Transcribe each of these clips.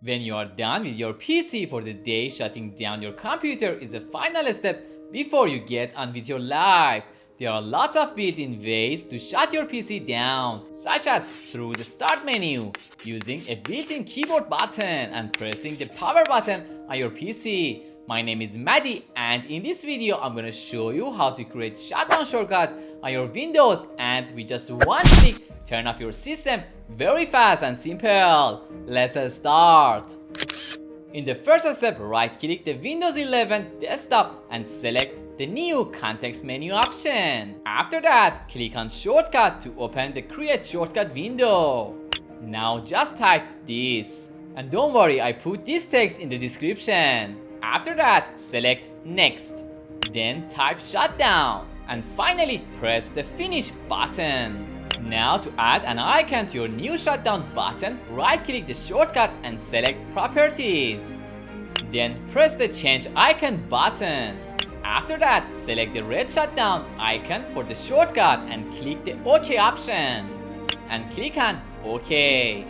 When you are done with your PC for the day, shutting down your computer is the final step before you get on with your life. There are lots of built-in ways to shut your PC down, such as through the Start menu, using a built-in keyboard button and pressing the power button on your PC. My name is Maddie, and in this video I'm gonna show you how to create shutdown shortcuts on your Windows and with just one click turn off your system very fast and simple. Let's start. In the first step, right-click the Windows 11 desktop and select the new context menu option. After that, click on Shortcut to open the Create Shortcut window. Now just type this. And don't worry, I put this text in the description. After that, select Next. Then type Shutdown. And finally, press the Finish button. Now to add an icon to your new shutdown button, right-click the shortcut and select Properties. Then press the Change Icon button. After that, select the red shutdown icon for the shortcut and click the OK option. And click on OK.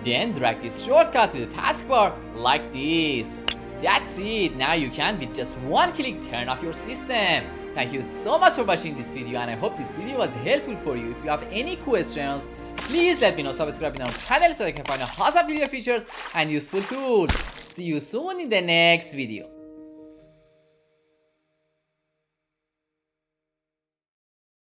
Then drag this shortcut to the taskbar like this. That's it. Now you can with just one click turn off your system. Thank you so much for watching this video, and I hope this video was helpful for you. If you have any questions, please let me know. Subscribe in our channel so I can find lots of video features and useful tools. See you soon in the next video.